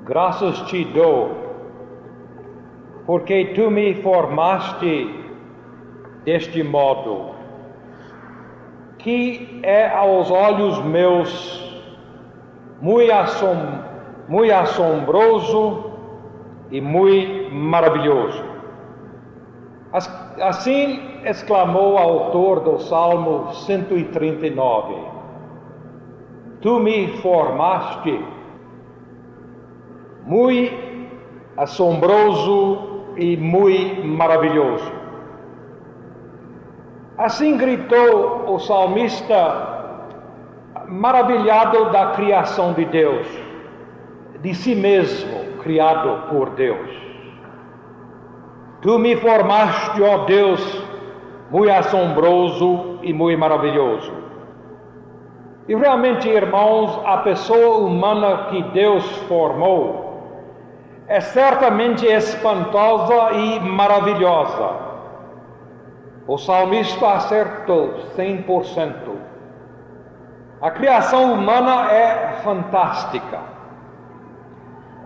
graças te dou, porque tu me formaste deste modo, que é aos olhos meus muito assombroso e muito maravilhoso. Assim exclamou o autor do Salmo 139. Tu me formaste, muito assombroso e muito maravilhoso. Assim gritou o salmista, maravilhado da criação de Deus, de si mesmo, criado por Deus. Tu me formaste, ó Deus, muito assombroso e muito maravilhoso. E realmente, irmãos, a pessoa humana que Deus formou é certamente espantosa e maravilhosa. O salmista acertou 100%. A criação humana é fantástica.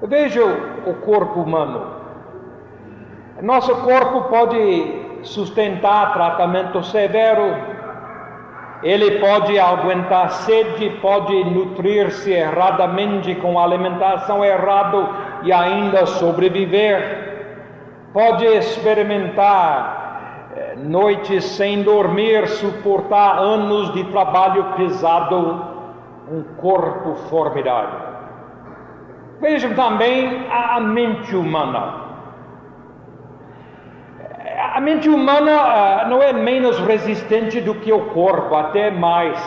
Veja o corpo humano. Nosso corpo pode sustentar tratamento severo, ele pode aguentar sede, pode nutrir-se erradamente com alimentação errada e ainda sobreviver, pode experimentar noites sem dormir, suportar anos de trabalho pesado, um corpo formidável. Vejam também a mente humana. A mente humana não é menos resistente do que o corpo, até mais.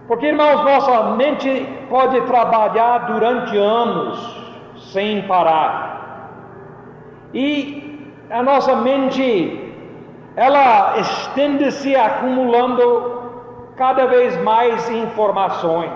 Porque, irmãos, nossa mente pode trabalhar durante anos sem parar. E a nossa mente, ela estende-se acumulando cada vez mais informações.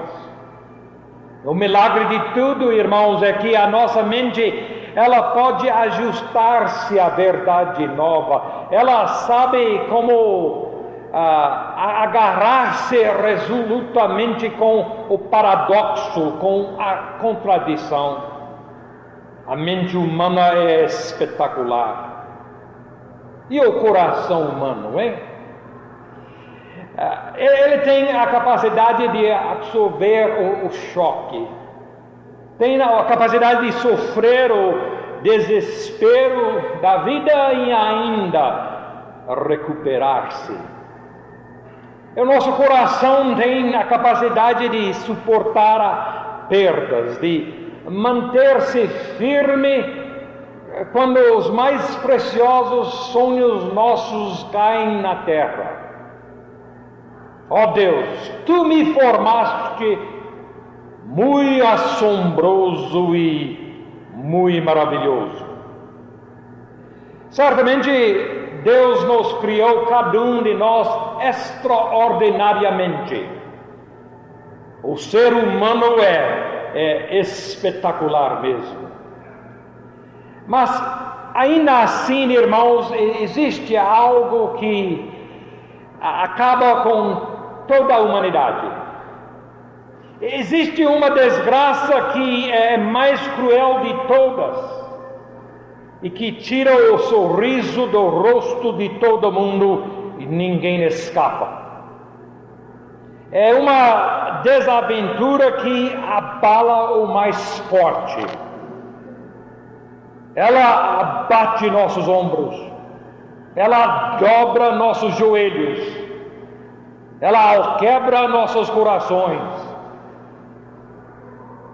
O milagre de tudo, irmãos, é que a nossa mente, ela pode ajustar-se à verdade nova. Ela sabe como agarrar-se resolutamente com o paradoxo, com a contradição. A mente humana é espetacular. E o coração humano, hein? Ele tem a capacidade de absorver o choque, tem a capacidade de sofrer o desespero da vida e ainda recuperar-se. O nosso coração tem a capacidade de suportar perdas, de manter-se firme quando os mais preciosos sonhos nossos caem na terra. Ó Deus, tu me formaste muito assombroso e muito maravilhoso. Certamente Deus nos criou, cada um de nós, extraordinariamente. O ser humano é espetacular mesmo. Mas ainda assim, irmãos, existe algo que acaba com toda a humanidade. Existe uma desgraça que é mais cruel de todas e que tira o sorriso do rosto de todo mundo e ninguém escapa. É uma desaventura que abala o mais forte. Ela abate nossos ombros, ela dobra nossos joelhos, ela quebra nossos corações.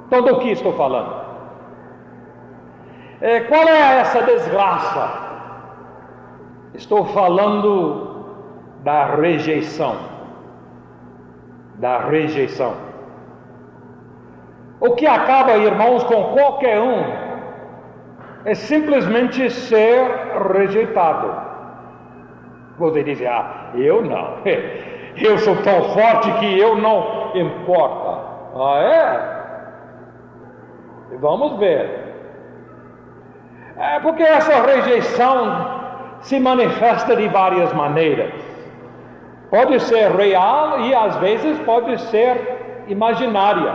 Então, do que estou falando? Qual é essa desgraça? Estou falando da rejeição. Da rejeição. O que acaba, irmãos, com qualquer um é simplesmente ser rejeitado. Você diz, eu não. Eu sou tão forte que eu não importa. É? Vamos ver. Porque essa rejeição se manifesta de várias maneiras. Pode ser real e às vezes pode ser imaginária.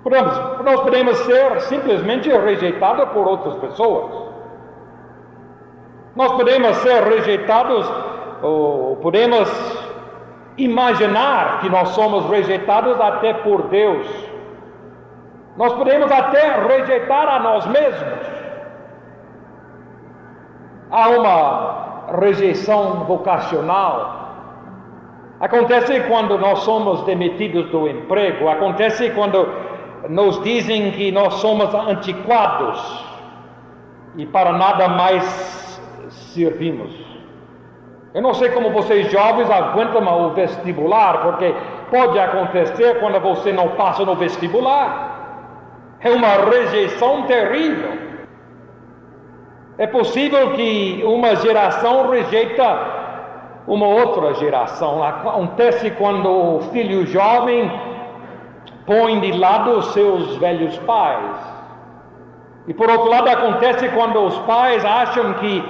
Nós podemos ser simplesmente rejeitados por outras pessoas. Nós podemos ser rejeitados, ou podemos imaginar que nós somos rejeitados até por Deus. Nós podemos até rejeitar a nós mesmos. Há uma rejeição vocacional. Acontece quando nós somos demitidos do emprego. Acontece quando nos dizem que nós somos antiquados e para nada mais servimos. Eu não sei como vocês jovens aguentam o vestibular, porque pode acontecer quando você não passa no vestibular. É uma rejeição terrível. É possível que uma geração rejeita uma outra geração. Acontece quando o filho jovem põe de lado os seus velhos pais. E por outro lado, acontece quando os pais acham que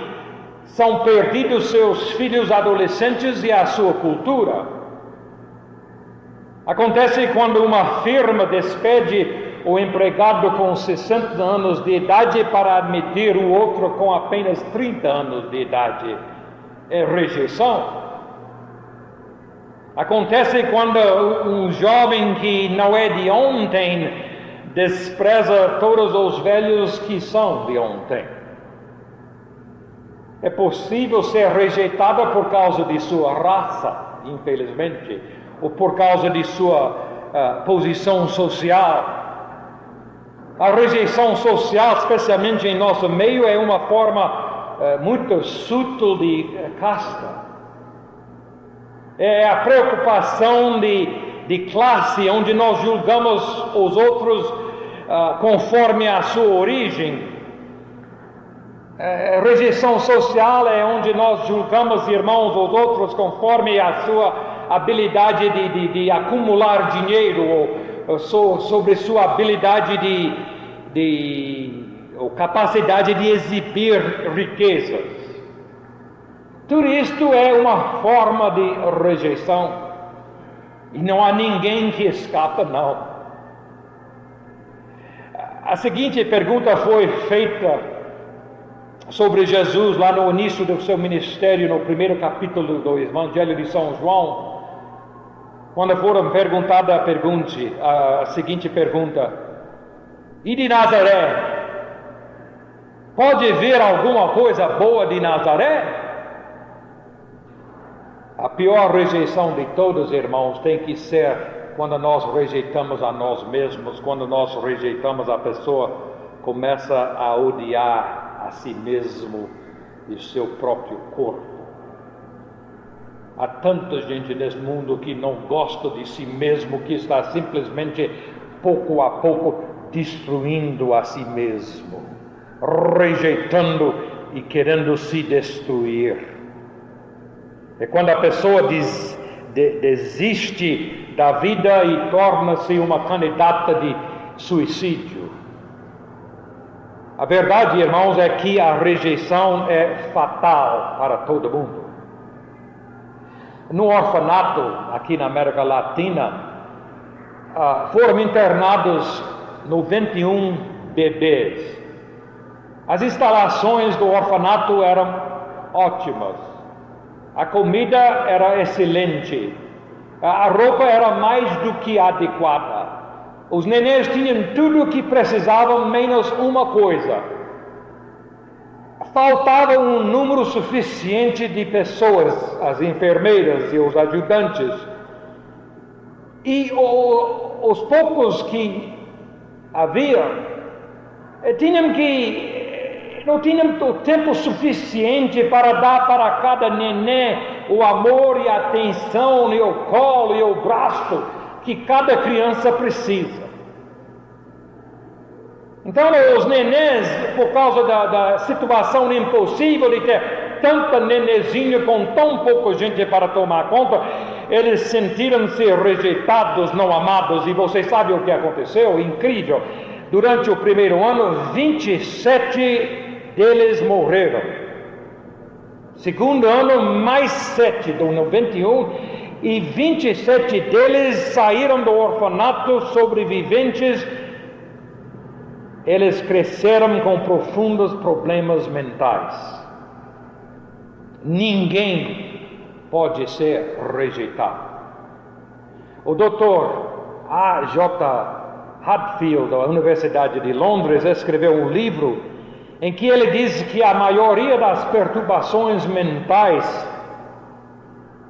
são perdidos seus filhos adolescentes e a sua cultura. Acontece quando uma firma despede o empregado com 60 anos de idade para admitir o outro com apenas 30 anos de idade. É rejeição. Acontece quando um jovem que não é de ontem despreza todos os velhos que são de ontem. É possível ser rejeitado por causa de sua raça, infelizmente, ou por causa de sua posição social. A rejeição social, especialmente em nosso meio, é uma forma muito sutil de casta. É a preocupação de classe, onde nós julgamos os outros conforme a sua origem. Rejeição social é onde nós julgamos irmãos os outros conforme a sua habilidade de acumular dinheiro, ou sobre sua habilidade ou capacidade de exibir riquezas. Tudo isto é uma forma de rejeição. E não há ninguém que escapa, não. A seguinte pergunta foi feita sobre Jesus lá no início do seu ministério, no primeiro capítulo do Evangelho de São João, quando foram perguntada a seguinte pergunta: e de Nazaré? Pode vir alguma coisa boa de Nazaré? A pior rejeição de todos, irmãos, tem que ser quando nós rejeitamos a nós mesmos, quando nós rejeitamos a pessoa, começa a odiar a si mesmo e seu próprio corpo. Há tanta gente nesse mundo que não gosta de si mesmo, que está simplesmente, pouco a pouco, destruindo a si mesmo, rejeitando e querendo se destruir. É quando a pessoa desiste da vida e torna-se uma candidata de suicídio. A verdade, irmãos, é que a rejeição é fatal para todo mundo. No orfanato, aqui na América Latina, foram internados 91 bebês. As instalações do orfanato eram ótimas. A comida era excelente. A roupa era mais do que adequada. Os nenês tinham tudo o que precisavam, menos uma coisa. Faltava um número suficiente de pessoas, as enfermeiras e os ajudantes. E os poucos que havia, não tinham o tempo suficiente para dar para cada neném o amor e a atenção, e o colo e o braço que cada criança precisa. Então, os nenéns, por causa da situação impossível de ter tanta nenezinho com tão pouca gente para tomar conta, eles sentiram-se rejeitados, não amados. E vocês sabem o que aconteceu? Incrível. Durante o primeiro ano, 27 deles morreram. Segundo ano, mais 7, do 91, e 27 deles saíram do orfanato sobreviventes. Eles cresceram com profundos problemas mentais. Ninguém pode ser rejeitado. O Dr. A.J. Hadfield, da Universidade de Londres, escreveu um livro em que ele diz que a maioria das perturbações mentais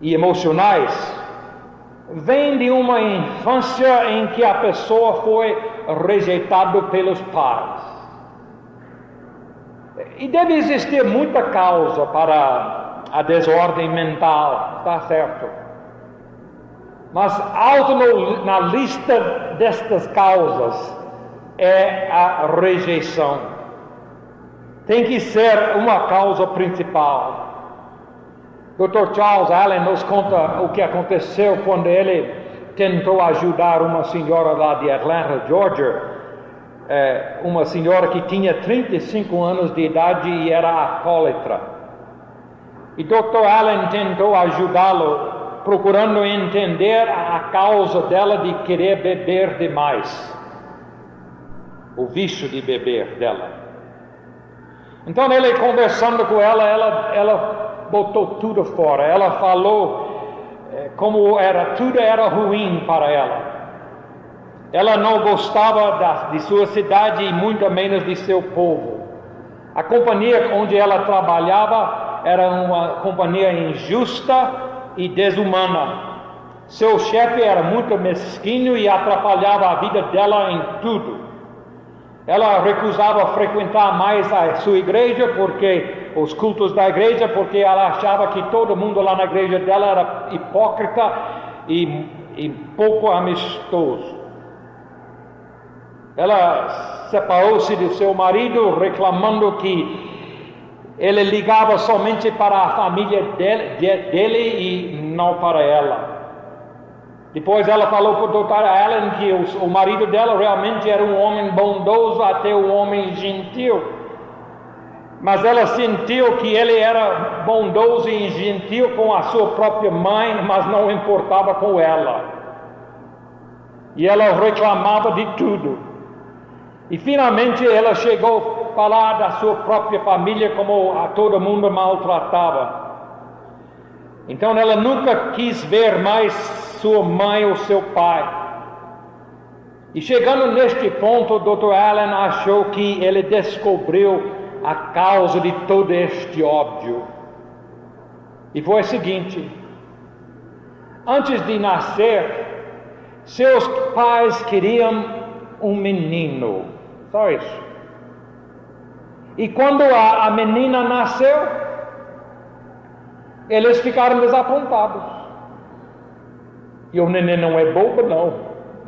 e emocionais vem de uma infância em que a pessoa foi rejeitada pelos pais. E deve existir muita causa para a desordem mental, está certo? Mas alto na lista destas causas é a rejeição. Tem que ser uma causa principal. Dr. Charles Allen nos conta o que aconteceu quando ele tentou ajudar uma senhora lá de Atlanta, Georgia, uma senhora que tinha 35 anos de idade e era alcoólatra. E Dr. Allen tentou ajudá-lo, procurando entender a causa dela de querer beber demais, o vício de beber dela. Então ele, conversando com ela botou tudo fora. Ela falou como tudo era ruim para ela. Ela não gostava de sua cidade e muito menos de seu povo. A companhia onde ela trabalhava era uma companhia injusta e desumana. Seu chefe era muito mesquinho e atrapalhava a vida dela em tudo. Ela recusava frequentar mais a sua igreja, os cultos da igreja, porque ela achava que todo mundo lá na igreja dela era hipócrita e pouco amistoso. Ela separou-se de seu marido, reclamando que ele ligava somente para a família dele e não para ela. Depois ela falou para o Dr. Allen que o marido dela realmente era um homem bondoso, até um homem gentil. Mas ela sentiu que ele era bondoso e gentil com a sua própria mãe, mas não importava com ela. E ela reclamava de tudo. E finalmente ela chegou a falar da sua própria família como a todo mundo maltratava. Então ela nunca quis ver mais sua mãe ou seu pai. E chegando neste ponto, o Dr. Allen achou que ele descobriu a causa de todo este ódio. E foi o seguinte: antes de nascer, seus pais queriam um menino, só isso. E quando a menina nasceu, eles ficaram desapontados. E o neném não é bobo, não.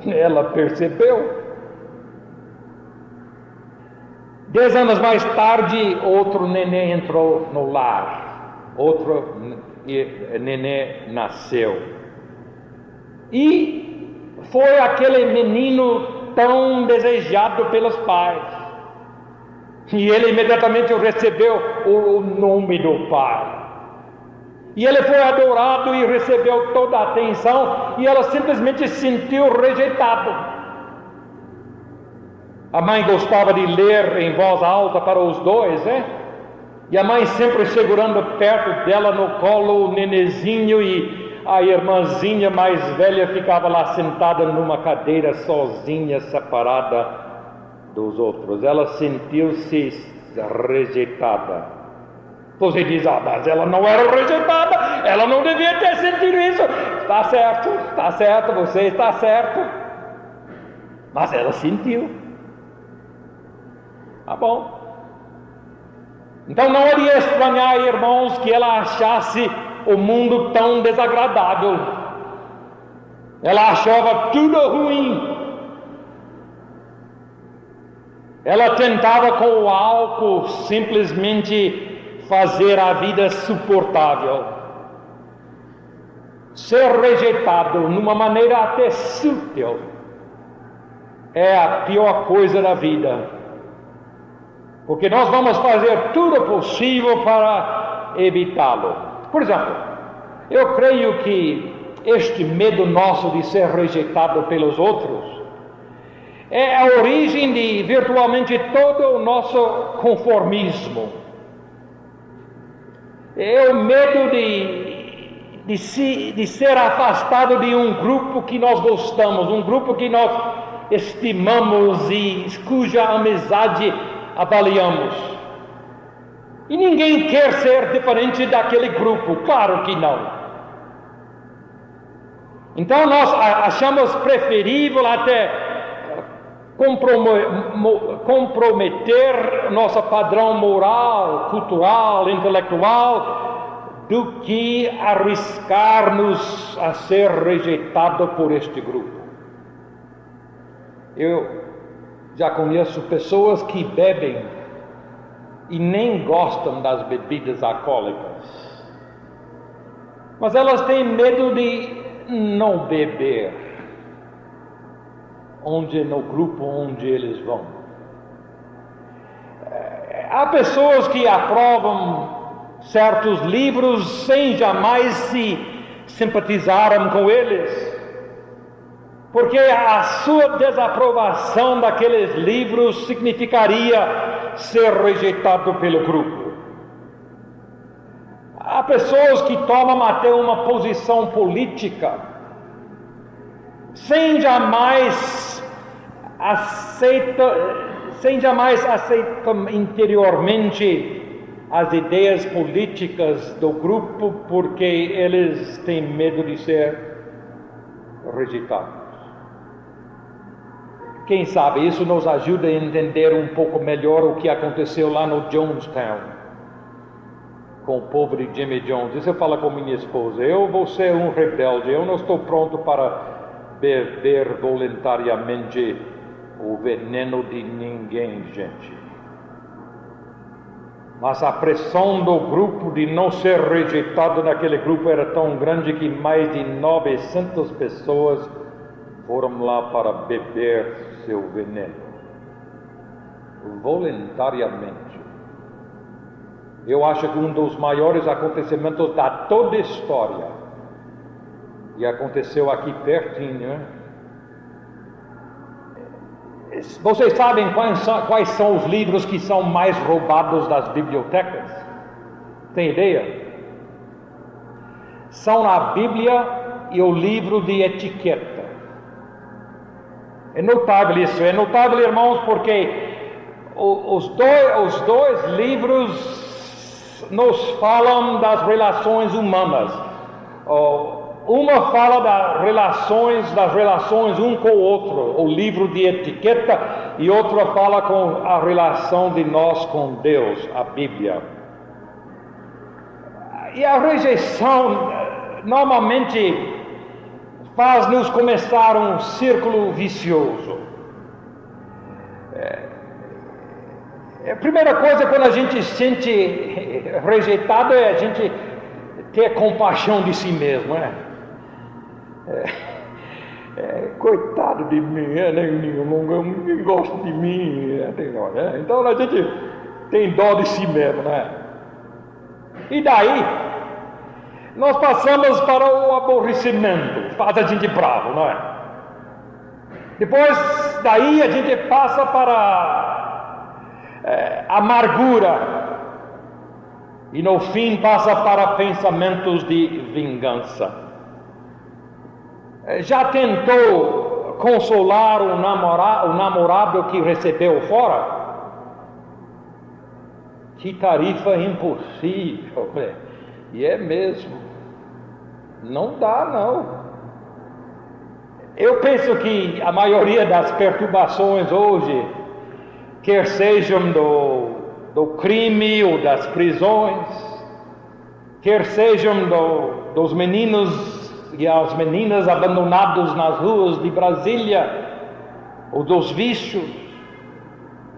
Ela percebeu. 10 anos mais tarde, outro neném entrou no lar. Outro neném nasceu. E foi aquele menino tão desejado pelos pais. E ele imediatamente recebeu o nome do pai. E ele foi adorado e recebeu toda a atenção, e ela simplesmente se sentiu rejeitado. A mãe gostava de ler em voz alta para os dois, né? E a mãe sempre segurando perto dela no colo o nenezinho, e a irmãzinha mais velha ficava lá sentada numa cadeira sozinha, separada dos outros. Ela sentiu-se rejeitada. Você diz: mas ela não era rejeitada, ela não devia ter sentido isso. Está certo, você está certo. Mas ela sentiu. Tá bom. Então não é de estranhar, irmãos, que ela achasse o mundo tão desagradável. Ela achava tudo ruim. Ela tentava com o álcool simplesmente fazer a vida suportável. Ser rejeitado numa maneira até sutil é a pior coisa da vida, porque nós vamos fazer tudo possível para evitá-lo. Por exemplo, eu creio que este medo nosso de ser rejeitado pelos outros é a origem de virtualmente todo o nosso conformismo. É o medo de ser afastado de um grupo que nós gostamos, um grupo que nós estimamos e cuja amizade avaliamos. E ninguém quer ser diferente daquele grupo, claro que não. Então nós achamos preferível até comprometer nosso padrão moral, cultural, intelectual, do que arriscar-nos a ser rejeitado por este grupo. Eu já conheço pessoas que bebem e nem gostam das bebidas alcoólicas, mas elas têm medo de não beber no grupo onde eles vão. Há pessoas que aprovam certos livros sem jamais se simpatizarem com eles, porque a sua desaprovação daqueles livros significaria ser rejeitado pelo grupo. Há pessoas que tomam até uma posição política sem jamais aceitam interiormente as ideias políticas do grupo, porque eles têm medo de ser rejeitados. Quem sabe isso nos ajuda a entender um pouco melhor o que aconteceu lá no Jonestown com o povo de Jimmy Jones. Isso eu falo com minha esposa: eu vou ser um rebelde, eu não estou pronto para beber voluntariamente o veneno de ninguém, gente. Mas a pressão do grupo de não ser rejeitado naquele grupo era tão grande que mais de 900 pessoas foram lá para beber seu veneno, voluntariamente. Eu acho que um dos maiores acontecimentos da toda a história, e aconteceu aqui pertinho, né? Vocês sabem quais são os livros que são mais roubados das bibliotecas? Tem ideia? São a Bíblia e o livro de etiqueta. É notável isso, é notável, irmãos, porque os dois livros nos falam das relações humanas. Uma fala das relações um com o outro, o livro de etiqueta, e outra fala com a relação de nós com Deus, a Bíblia. E a rejeição normalmente faz-nos começar um círculo vicioso. A primeira coisa, quando a gente se sente rejeitado, é a gente ter compaixão de si mesmo, né? Coitado de mim, ninguém gosta de mim, né? Então a gente tem dó de si mesmo, né? E daí nós passamos para o aborrecimento, faz a gente bravo, não é? Depois daí a gente passa para amargura, e no fim passa para pensamentos de vingança. Já tentou consolar o namorado que recebeu fora? Que tarefa impossível, e é mesmo, não dá não. Eu penso que a maioria das perturbações hoje, quer sejam do crime ou das prisões, quer sejam dos meninos e as meninas abandonados nas ruas de Brasília, ou dos vícios,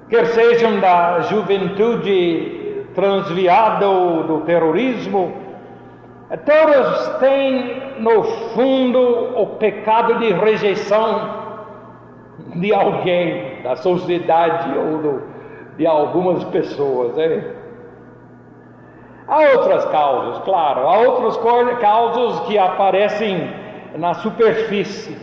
quer sejam da juventude transviada ou do terrorismo, todos têm no fundo o pecado de rejeição de alguém, da sociedade ou de algumas pessoas. Há outras causas, claro, há outras causas que aparecem na superfície.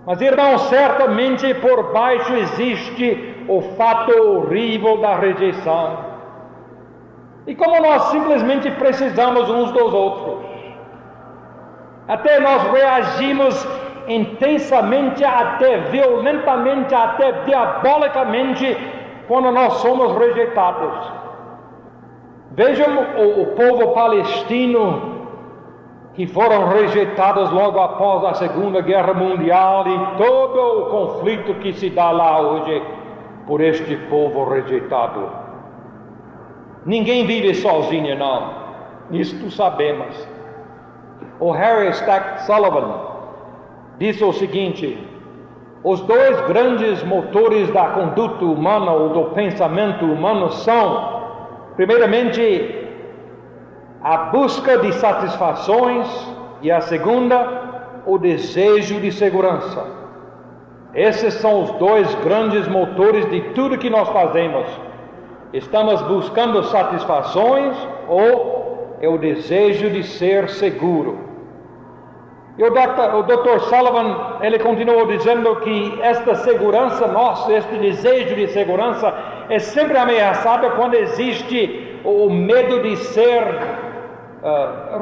Mas, irmãos, certamente por baixo existe o fato horrível da rejeição. E como nós simplesmente precisamos uns dos outros. Até nós reagimos intensamente, até violentamente, até diabolicamente, quando nós somos rejeitados. Vejam o povo palestino que foram rejeitados logo após a Segunda Guerra Mundial e todo o conflito que se dá lá hoje por este povo rejeitado. Ninguém vive sozinho, não. Isto sabemos. O Harry Stack Sullivan disse o seguinte: os dois grandes motores da conduta humana ou do pensamento humano são, primeiramente, a busca de satisfações e a segunda, o desejo de segurança. Esses são os dois grandes motores de tudo que nós fazemos. Estamos buscando satisfações ou é o desejo de ser seguro. E o Dr. Sullivan, ele continuou dizendo que esta segurança nossa, este desejo de segurança, é sempre ameaçado quando existe o medo de ser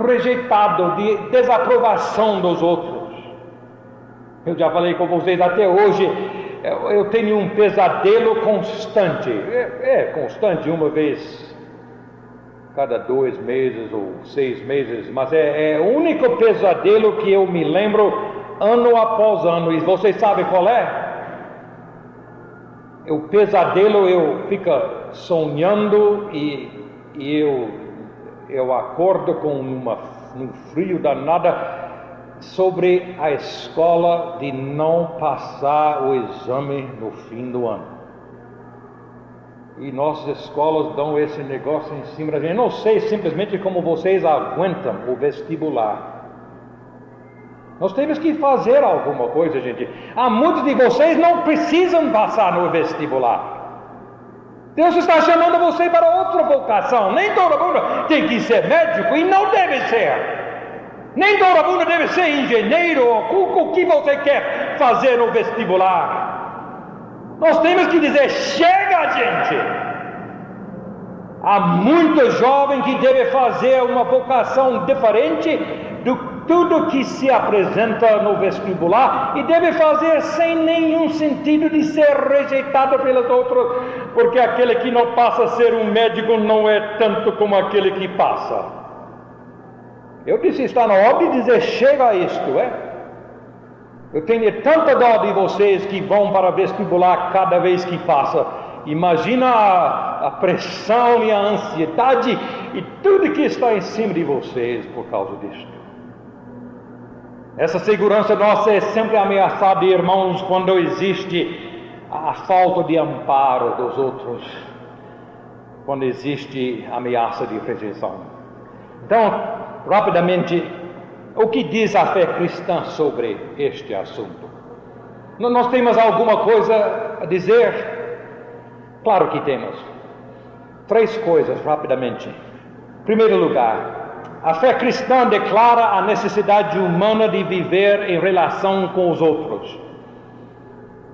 rejeitado, de desaprovação dos outros. Eu já falei com vocês, até hoje eu tenho um pesadelo constante, constante, uma vez cada 2 meses ou 6 meses, mas é o único pesadelo que eu me lembro ano após ano. E vocês sabem qual é? O pesadelo, eu fico sonhando e eu acordo com um frio danado sobre a escola de não passar o exame no fim do ano. E nossas escolas dão esse negócio em cima da gente. Eu não sei simplesmente como vocês aguentam o vestibular. Nós temos que fazer alguma coisa, gente. Há muitos de vocês não precisam passar no vestibular. Deus está chamando você para outra vocação. Nem todo mundo tem que ser médico e não deve ser. Nem todo mundo deve ser engenheiro ou o que você quer fazer no vestibular. Nós temos que dizer, chega, gente! Há muito jovem que deve fazer uma vocação diferente de tudo que se apresenta no vestibular e deve fazer sem nenhum sentido de ser rejeitado pelos outros, porque aquele que não passa a ser um médico não é tanto como aquele que passa. Eu disse, está na hora de dizer, chega a isto, Eu tenho tanta dó de vocês que vão para vestibular cada vez que passa. Imagina a pressão e a ansiedade e tudo que está em cima de vocês por causa disto. Essa segurança nossa é sempre ameaçada, irmãos, quando existe a falta de amparo dos outros, quando existe ameaça de rejeição. Então, rapidamente, o que diz a fé cristã sobre este assunto? Nós temos alguma coisa a dizer? Claro que temos. 3 coisas, rapidamente. Em primeiro lugar, a fé cristã declara a necessidade humana de viver em relação com os outros.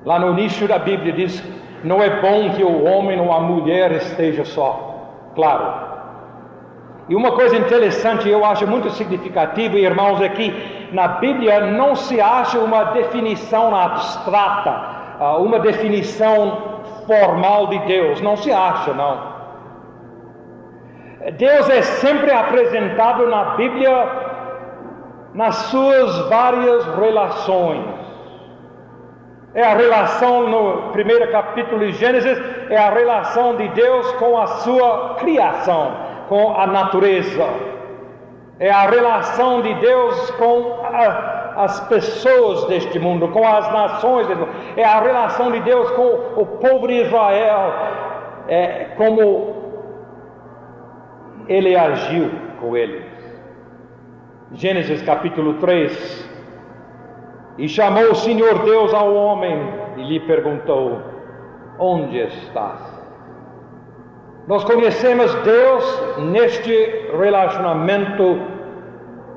Lá no início da Bíblia diz, não é bom que o homem ou a mulher esteja só. Claro. E uma coisa interessante, eu acho muito significativa, irmãos, é que na Bíblia não se acha uma definição abstrata, uma definição formal de Deus, não se acha, não. Deus é sempre apresentado na Bíblia nas suas várias relações. É a relação no primeiro capítulo de Gênesis, é a relação de Deus com a sua criação, com a natureza. É a relação de Deus com as pessoas deste mundo, com as nações deste mundo. É a relação de Deus com o povo de Israel, como Ele agiu com eles. Gênesis capítulo 3. E chamou o Senhor Deus ao homem e lhe perguntou, onde estás? Nós conhecemos Deus neste relacionamento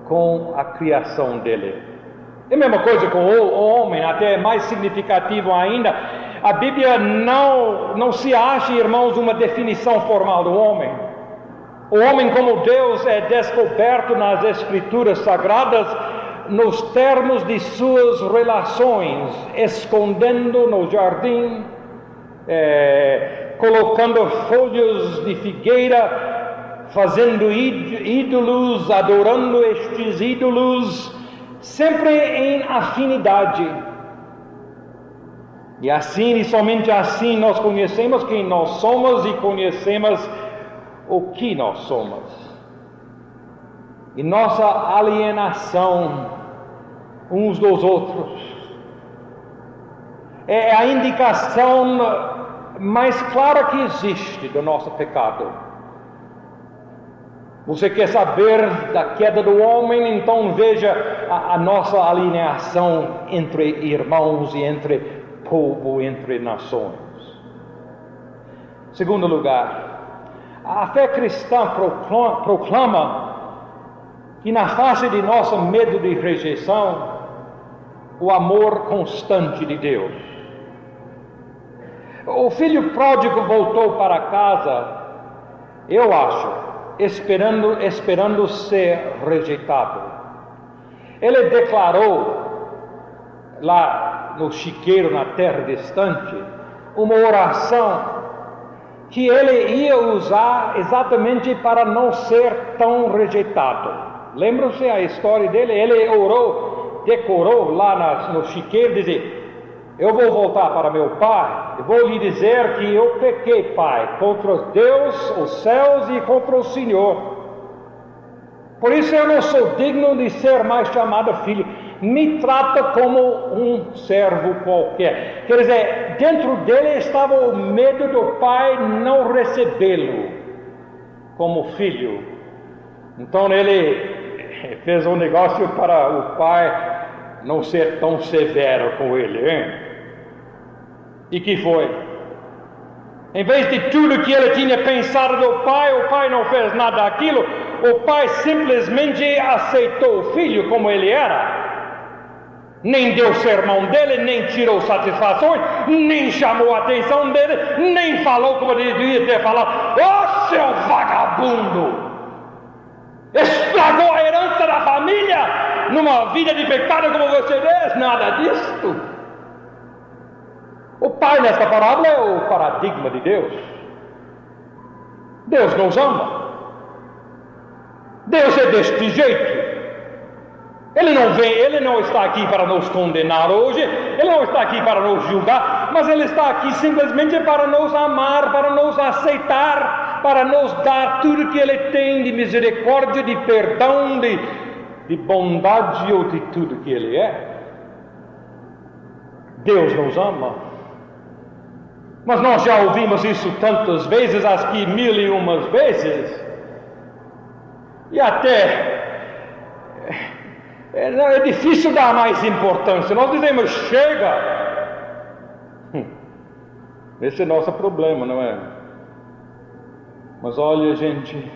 com a criação dele. É a mesma coisa com o homem, até mais significativo ainda. A Bíblia não se acha, irmãos, uma definição formal do homem. O homem como Deus é descoberto nas Escrituras Sagradas nos termos de suas relações, escondendo no jardim, colocando folhas de figueira, fazendo ídolos, adorando estes ídolos, sempre em afinidade. E assim, e somente assim, nós conhecemos quem nós somos e conhecemos o que nós somos. E nossa alienação uns dos outros é a indicação mais clara que existe do nosso pecado. Você quer saber da queda do homem? Então veja a nossa alienação entre irmãos e entre povo, entre nações. Segundo lugar, a fé cristã proclama que na face de nosso medo de rejeição, o amor constante de Deus. O filho pródigo voltou para casa, eu acho, esperando ser rejeitado. Ele declarou lá no chiqueiro, na terra distante, uma oração que ele ia usar exatamente para não ser tão rejeitado. Lembram-se a história dele? Ele orou, decorou lá no chiqueiro, dizia: eu vou voltar para meu pai, e vou lhe dizer que eu pequei, pai, contra Deus, os céus e contra o Senhor. Por isso eu não sou digno de ser mais chamado filho. Me trata como um servo qualquer. Quer dizer, dentro dele estava o medo do pai não recebê-lo como filho. Então ele fez um negócio para o pai não ser tão severo com ele, hein? E que foi? Em vez de tudo que ele tinha pensado do pai, o pai não fez nada daquilo. O pai simplesmente aceitou o filho como ele era. Nem deu sermão dele, nem tirou satisfações, nem chamou a atenção dele, nem falou como ele devia ter falado. Ô seu vagabundo! Estragou a herança da família numa vida de pecado como você vê? Nada disto. O pai nesta parábola é o paradigma de Deus. Deus nos ama. Deus é deste jeito. Ele não está aqui para nos condenar hoje, Ele não está aqui para nos julgar, mas Ele está aqui simplesmente para nos amar, para nos aceitar, para nos dar tudo que Ele tem de misericórdia, de perdão, de bondade ou de tudo que Ele é. Deus nos ama. Mas nós já ouvimos isso tantas vezes, acho que 1001 vezes, e até é difícil dar mais importância. Nós dizemos: chega. Esse é nosso problema, não é? Mas olha, gente,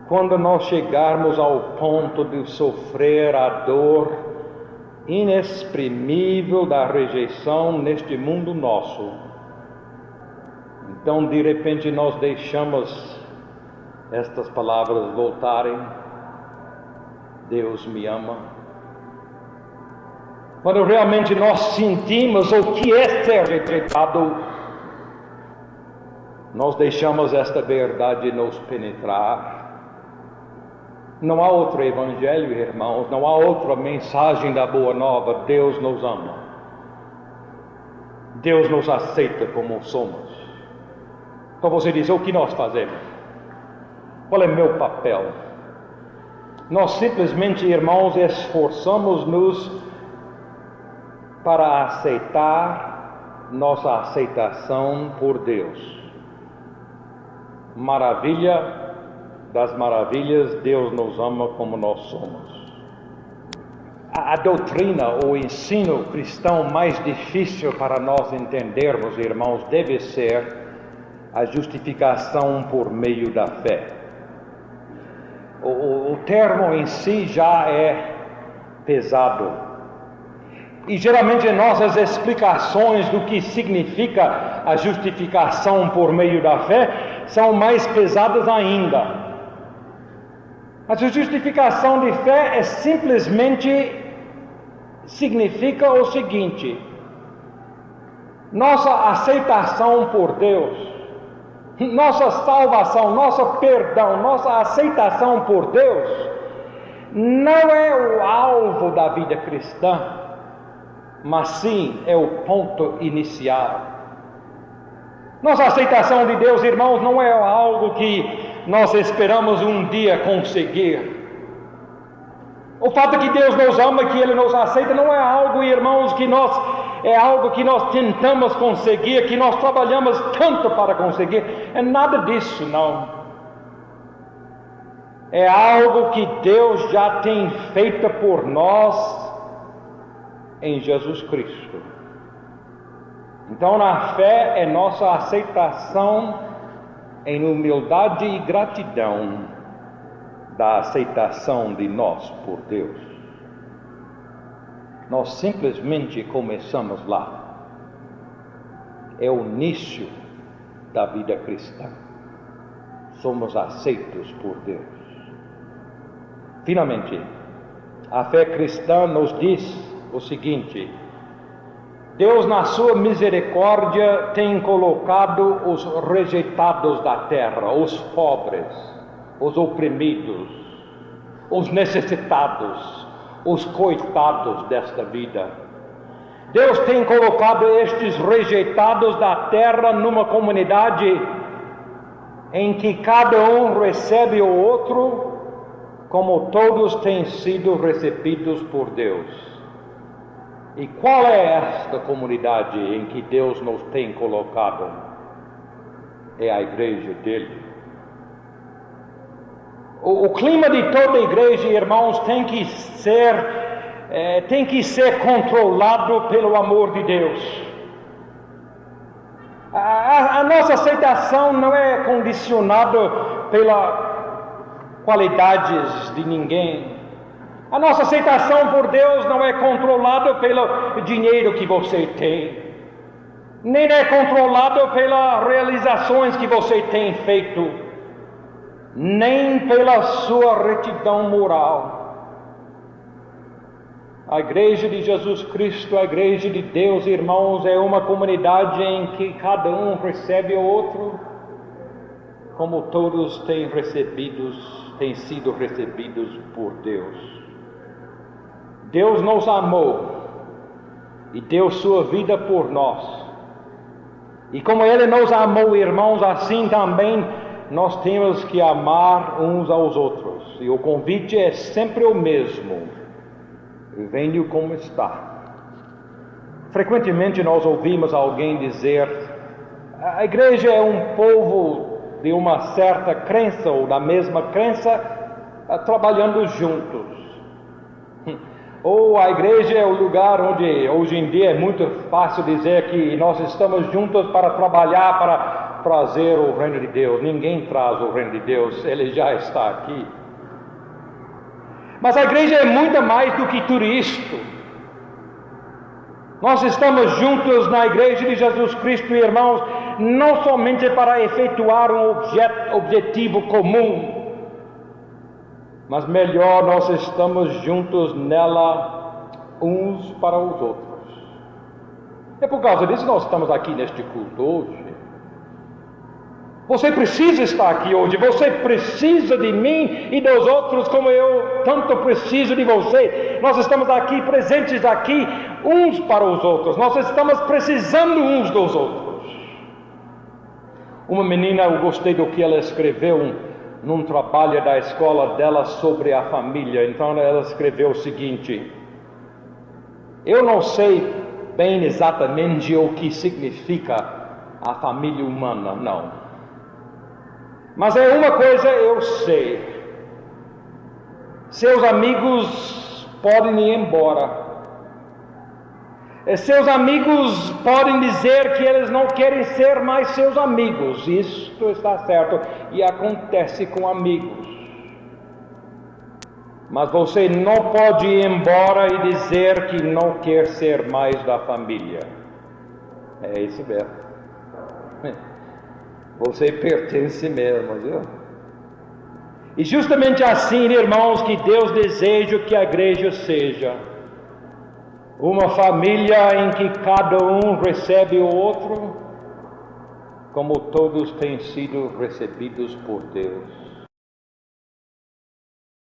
quando nós chegarmos ao ponto de sofrer a dor inexprimível da rejeição neste mundo nosso, então de repente nós deixamos estas palavras voltarem: Deus me ama. Quando realmente nós sentimos o que é ser rejeitado, nós deixamos esta verdade nos penetrar. Não há outro evangelho, irmãos, não há outra mensagem da boa nova. Deus nos ama. Deus nos aceita como somos. Então você diz: o que nós fazemos? Qual é meu papel? Nós simplesmente, irmãos, esforçamos-nos para aceitar nossa aceitação por Deus. Maravilha das maravilhas, Deus nos ama como nós somos. A doutrina, o ensino cristão mais difícil para nós entendermos, irmãos, deve ser a justificação por meio da fé. O termo em si já é pesado. E geralmente nossas explicações do que significa a justificação por meio da fé são mais pesadas ainda. A justificação de fé é simplesmente significa o seguinte: nossa aceitação por Deus, nossa salvação, nosso perdão, nossa aceitação por Deus não é o alvo da vida cristã, mas sim é o ponto inicial. Nossa aceitação de Deus, irmãos, não é algo que nós esperamos um dia conseguir. O fato que Deus nos ama, que Ele nos aceita, não é algo, irmãos, é algo que nós tentamos conseguir, que nós trabalhamos tanto para conseguir. É nada disso, não. É algo que Deus já tem feito por nós em Jesus Cristo. Então, na fé é nossa aceitação em humildade e gratidão da aceitação de nós por Deus. Nós simplesmente começamos lá. É o início da vida cristã. Somos aceitos por Deus. Finalmente, a fé cristã nos diz o seguinte: Deus, na sua misericórdia, tem colocado os rejeitados da terra, os pobres, os oprimidos, os necessitados, os coitados desta vida. Deus tem colocado estes rejeitados da terra numa comunidade em que cada um recebe o outro, como todos têm sido recebidos por Deus. E qual é esta comunidade em que Deus nos tem colocado? É a igreja dele. O clima de toda a igreja, irmãos, tem que ser controlado pelo amor de Deus. A nossa aceitação não é condicionada pelas qualidades de ninguém. A nossa aceitação por Deus não é controlada pelo dinheiro que você tem, nem é controlada pelas realizações que você tem feito, nem pela sua retidão moral. A igreja de Jesus Cristo, a igreja de Deus, irmãos, é uma comunidade em que cada um recebe o outro, como todos têm sido recebidos por Deus. Deus nos amou e deu sua vida por nós. E como Ele nos amou, irmãos, assim também nós temos que amar uns aos outros. E o convite é sempre o mesmo: venha como está. Frequentemente nós ouvimos alguém dizer: a igreja é um povo de uma certa crença ou da mesma crença trabalhando juntos. Ou a igreja é o lugar onde hoje em dia é muito fácil dizer que nós estamos juntos para trabalhar, para trazer o reino de Deus. Ninguém traz o reino de Deus, ele já está aqui. Mas a igreja é muito mais do que tudo isto. Nós estamos juntos na igreja de Jesus Cristo, irmãos, não somente para efetuar um objetivo comum, mas melhor, nós estamos juntos nela uns para os outros. É por causa disso que nós estamos aqui neste culto hoje. Você precisa estar aqui hoje, você precisa de mim e dos outros como eu tanto preciso de você. Nós estamos aqui, presentes aqui, uns para os outros. Nós estamos precisando uns dos outros. Uma menina, eu gostei do que ela escreveu num trabalho da escola dela sobre a família. Então ela escreveu o seguinte: eu não sei bem exatamente o que significa a família humana, não. Mas é uma coisa eu sei: seus amigos podem ir embora. Seus amigos podem dizer que eles não querem ser mais seus amigos. Isto está certo e acontece com amigos. Mas você não pode ir embora e dizer que não quer ser mais da família. É isso mesmo. Você pertence mesmo, viu? E justamente assim, irmãos, que Deus deseja que a igreja seja uma família em que cada um recebe o outro, como todos têm sido recebidos por Deus.